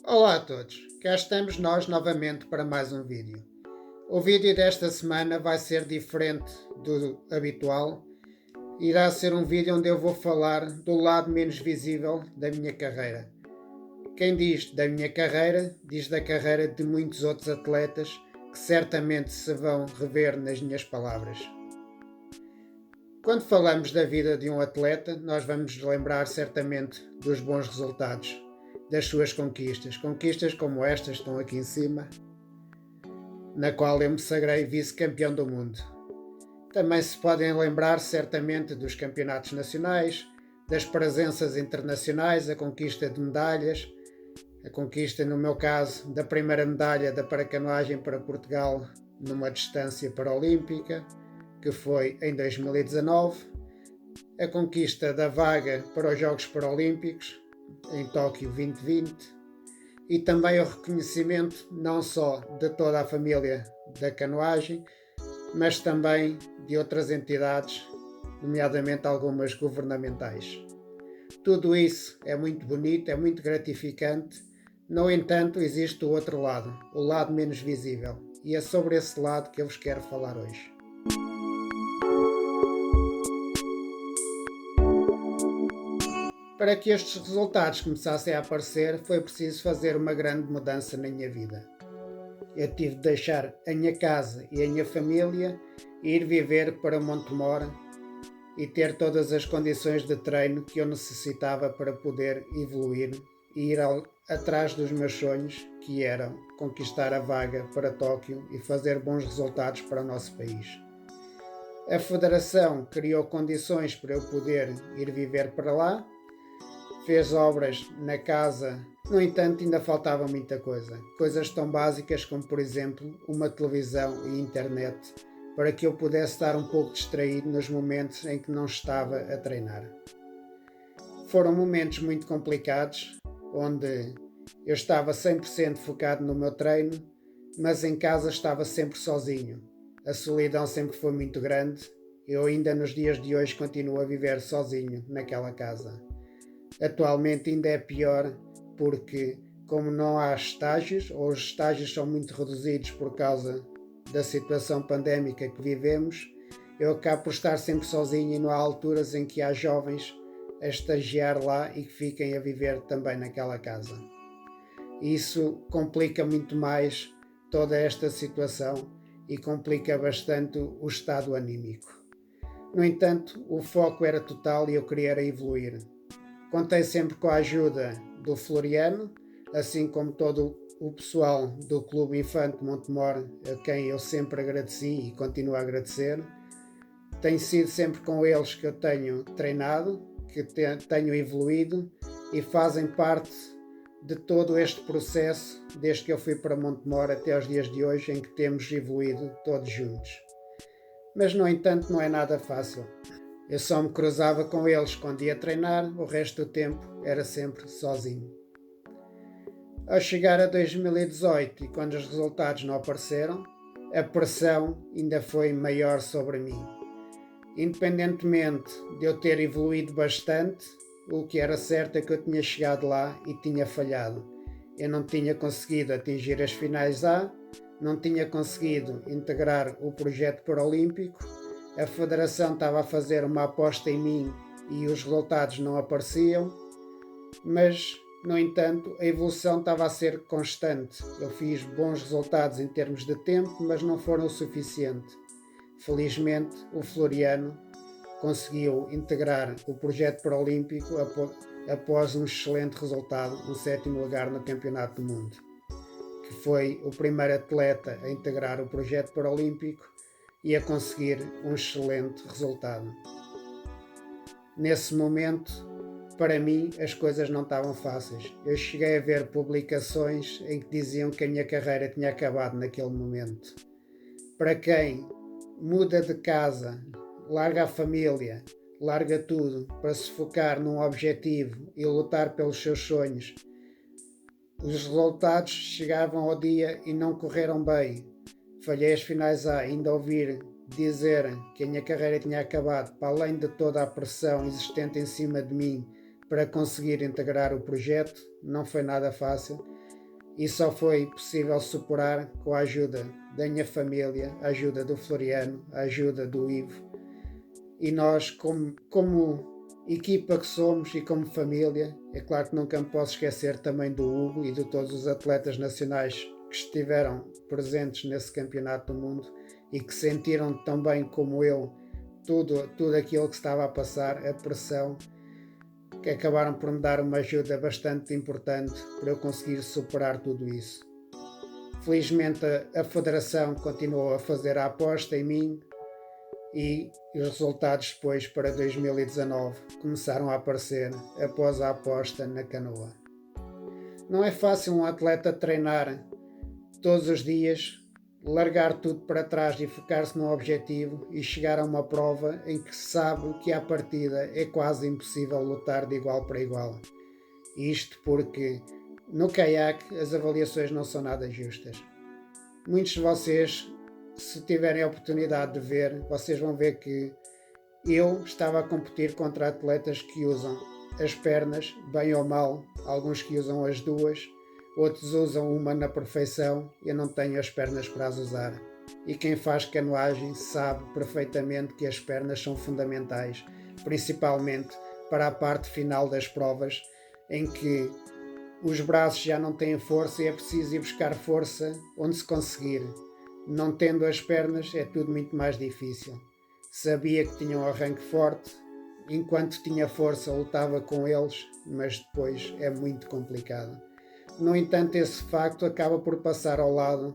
Olá a todos, cá estamos nós novamente para mais um vídeo. O vídeo desta semana vai ser diferente do habitual. Irá ser um vídeo onde eu vou falar do lado menos visível da minha carreira. Quem diz da minha carreira, diz da carreira de muitos outros atletas que certamente se vão rever nas minhas palavras. Quando falamos da vida de um atleta, nós vamos lembrar certamente dos bons resultados, das suas conquistas. Conquistas como estas estão aqui em cima, na qual eu me sagrei vice-campeão do mundo. Também se podem lembrar certamente dos campeonatos nacionais, das presenças internacionais, a conquista de medalhas, a conquista, no meu caso, da primeira medalha da paracanoagem para Portugal numa distância paralímpica, que foi em 2019, a conquista da vaga para os Jogos Paralímpicos em Tóquio 2020 e também o reconhecimento não só de toda a família da canoagem, mas também de outras entidades, nomeadamente algumas governamentais. Tudo isso é muito bonito, é muito gratificante. No entanto, existe o outro lado, o lado menos visível, e é sobre esse lado que eu vos quero falar hoje. Para que estes resultados começassem a aparecer, foi preciso fazer uma grande mudança na minha vida. Eu tive de deixar a minha casa e a minha família e ir viver para Montemor e ter todas as condições de treino que eu necessitava para poder evoluir e ir atrás dos meus sonhos, que eram conquistar a vaga para Tóquio e fazer bons resultados para o nosso país. A Federação criou condições para eu poder ir viver para lá, fez obras na casa. No entanto, ainda faltava muita coisa. Coisas tão básicas como, por exemplo, uma televisão e internet, para que eu pudesse estar um pouco distraído nos momentos em que não estava a treinar. Foram momentos muito complicados, onde eu estava 100% focado no meu treino, mas em casa estava sempre sozinho. A solidão sempre foi muito grande. Eu ainda nos dias de hoje continuo a viver sozinho naquela casa. Atualmente ainda é pior porque, como não há estágios, ou os estágios são muito reduzidos por causa da situação pandémica que vivemos, eu acabo por estar sempre sozinho e não há alturas em que há jovens a estagiar lá e que fiquem a viver também naquela casa. Isso complica muito mais toda esta situação e complica bastante o estado anímico. No entanto, o foco era total e eu queria evoluir. Contei sempre com a ajuda do Floriano, assim como todo o pessoal do Clube Infante Montemor, a quem eu sempre agradeci e continuo a agradecer. Tem sido sempre com eles que eu tenho treinado, que tenho evoluído e fazem parte de todo este processo, desde que eu fui para Montemor até os dias de hoje, em que temos evoluído todos juntos. Mas, no entanto, não é nada fácil. Eu só me cruzava com eles quando ia treinar, o resto do tempo era sempre sozinho. Ao chegar a 2018 e quando os resultados não apareceram, a pressão ainda foi maior sobre mim. Independentemente de eu ter evoluído bastante, o que era certo é que eu tinha chegado lá e tinha falhado. Eu não tinha conseguido atingir as finais A, não tinha conseguido integrar o projeto paralímpico. A Federação estava a fazer uma aposta em mim e os resultados não apareciam, mas, no entanto, a evolução estava a ser constante. Eu fiz bons resultados em termos de tempo, mas não foram o suficiente. Felizmente, o Floriano conseguiu integrar o projeto paralímpico após um excelente resultado, um 7º lugar no Campeonato do Mundo, que foi o primeiro atleta a integrar o projeto paralímpico e a conseguir um excelente resultado. Nesse momento, para mim, as coisas não estavam fáceis. Eu cheguei a ver publicações em que diziam que a minha carreira tinha acabado naquele momento. Para quem muda de casa, larga a família, larga tudo para se focar num objetivo e lutar pelos seus sonhos, os resultados chegavam ao dia e não correram bem. Falhei as finais A, ainda ouvir dizer que a minha carreira tinha acabado, para além de toda a pressão existente em cima de mim para conseguir integrar o projeto, não foi nada fácil. e só foi possível superar com a ajuda da minha família, a ajuda do Floriano, a ajuda do Ivo, e nós como equipa que somos e como família. É claro que nunca me posso esquecer também do Hugo e de todos os atletas nacionais que estiveram presentes nesse campeonato do mundo e que sentiram tão bem como eu tudo aquilo que estava a passar, a pressão, que acabaram por me dar uma ajuda bastante importante para eu conseguir superar tudo isso. Felizmente a Federação continuou a fazer a aposta em mim e os resultados depois para 2019 começaram a aparecer após a aposta na canoa. Não é fácil um atleta treinar todos os dias, largar tudo para trás e focar-se no objetivo e chegar a uma prova em que se sabe que à partida é quase impossível lutar de igual para igual. Isto porque no caiaque as avaliações não são nada justas. Muitos de vocês, se tiverem a oportunidade de ver, vocês vão ver que eu estava a competir contra atletas que usam as pernas, bem ou mal, alguns que usam as duas, outros usam uma na perfeição. Eu não tenho as pernas para as usar. E quem faz canoagem sabe perfeitamente que as pernas são fundamentais, principalmente para a parte final das provas, em que os braços já não têm força e é preciso ir buscar força onde se conseguir. Não tendo as pernas é tudo muito mais difícil. Sabia que tinha um arranque forte, enquanto tinha força lutava com eles, mas depois é muito complicado. No entanto, esse facto acaba por passar ao lado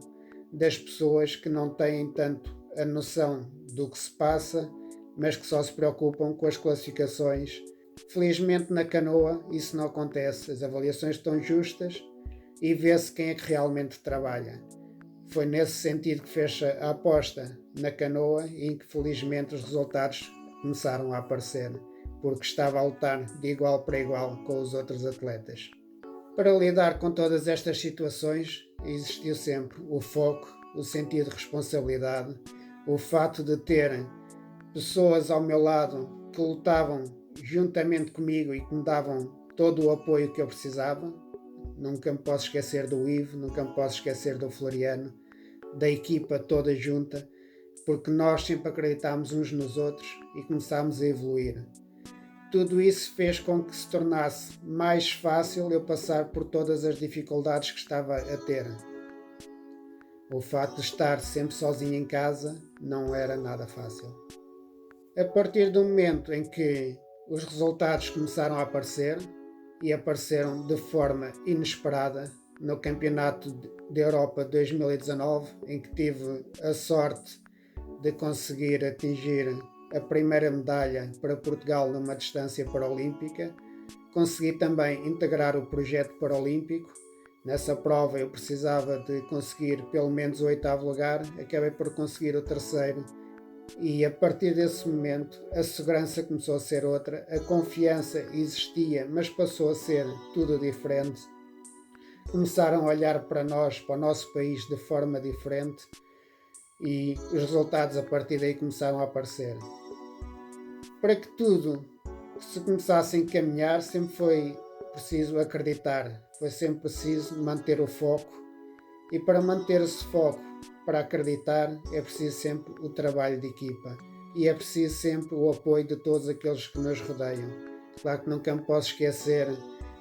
das pessoas que não têm tanto a noção do que se passa, mas que só se preocupam com as classificações. Felizmente na canoa isso não acontece, as avaliações estão justas e vê-se quem é que realmente trabalha. Foi nesse sentido que fez a aposta na canoa e em que felizmente os resultados começaram a aparecer, porque estava a lutar de igual para igual com os outros atletas. Para lidar com todas estas situações existiu sempre o foco, o sentido de responsabilidade, o fato de ter pessoas ao meu lado que lutavam juntamente comigo e que me davam todo o apoio que eu precisava. Nunca me posso esquecer do Ivo, nunca me posso esquecer do Floriano, da equipa toda junta, porque nós sempre acreditámos uns nos outros e começámos a evoluir. Tudo isso fez com que se tornasse mais fácil eu passar por todas as dificuldades que estava a ter. O facto de estar sempre sozinho em casa não era nada fácil. A partir do momento em que os resultados começaram a aparecer, e apareceram de forma inesperada, no Campeonato da Europa 2019, em que tive a sorte de conseguir atingir a primeira medalha para Portugal numa distância paralímpica. Consegui também integrar o projeto paralímpico. Nessa prova eu precisava de conseguir pelo menos o 8º lugar, acabei por conseguir o 3º. E a partir desse momento a segurança começou a ser outra, a confiança existia, mas passou a ser tudo diferente. Começaram a olhar para nós, para o nosso país, de forma diferente e os resultados a partir daí começaram a aparecer. Para que tudo se começasse a encaminhar, sempre foi preciso acreditar, foi sempre preciso manter o foco, e para manter esse foco, para acreditar, é preciso sempre o trabalho de equipa e é preciso sempre o apoio de todos aqueles que nos rodeiam. Claro que nunca me posso esquecer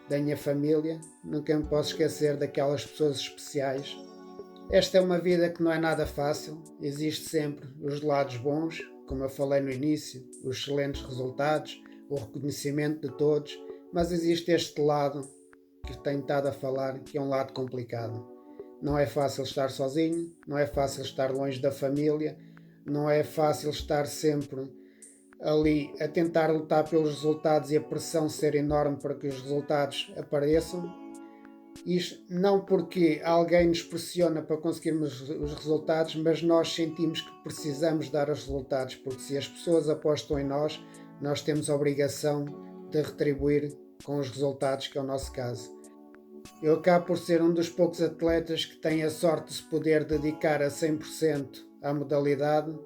da minha família, nunca me posso esquecer daquelas pessoas especiais. Esta é uma vida que não é nada fácil, existe sempre os lados bons, como eu falei no início, os excelentes resultados, o reconhecimento de todos, mas existe este lado que tenho estado a falar, que é um lado complicado. Não é fácil estar sozinho, não é fácil estar longe da família, não é fácil estar sempre ali a tentar lutar pelos resultados e a pressão ser enorme para que os resultados apareçam. Isto não porque alguém nos pressiona para conseguirmos os resultados, mas nós sentimos que precisamos dar os resultados, porque se as pessoas apostam em nós, nós temos a obrigação de retribuir com os resultados, que é o nosso caso. Eu acabo por ser um dos poucos atletas que tem a sorte de se poder dedicar a 100% à modalidade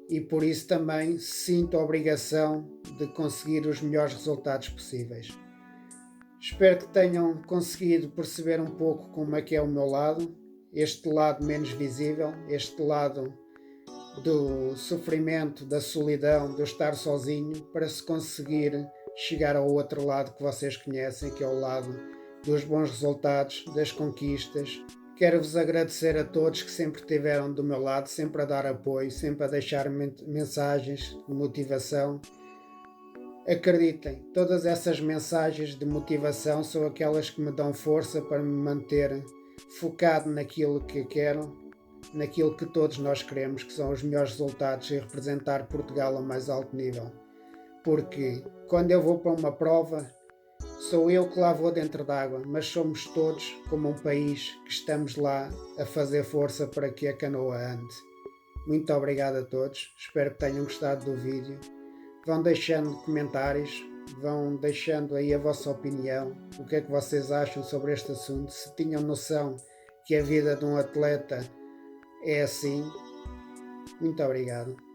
e por isso também sinto a obrigação de conseguir os melhores resultados possíveis. Espero que tenham conseguido perceber um pouco como é que é o meu lado, este lado menos visível, este lado do sofrimento, da solidão, do estar sozinho, para se conseguir chegar ao outro lado que vocês conhecem, que é o lado dos bons resultados, das conquistas. Quero-vos agradecer a todos que sempre estiveram do meu lado, sempre a dar apoio, sempre a deixar mensagens de motivação. Acreditem, todas essas mensagens de motivação são aquelas que me dão força para me manter focado naquilo que quero, naquilo que todos nós queremos, que são os melhores resultados e representar Portugal ao mais alto nível. Porque quando eu vou para uma prova, sou eu que lá vou dentro d'água, mas somos todos como um país que estamos lá a fazer força para que a canoa ande. Muito obrigado a todos, espero que tenham gostado do vídeo. Vão deixando comentários, vão deixando aí a vossa opinião, o que é que vocês acham sobre este assunto, se tinham noção que a vida de um atleta é assim. Muito obrigado.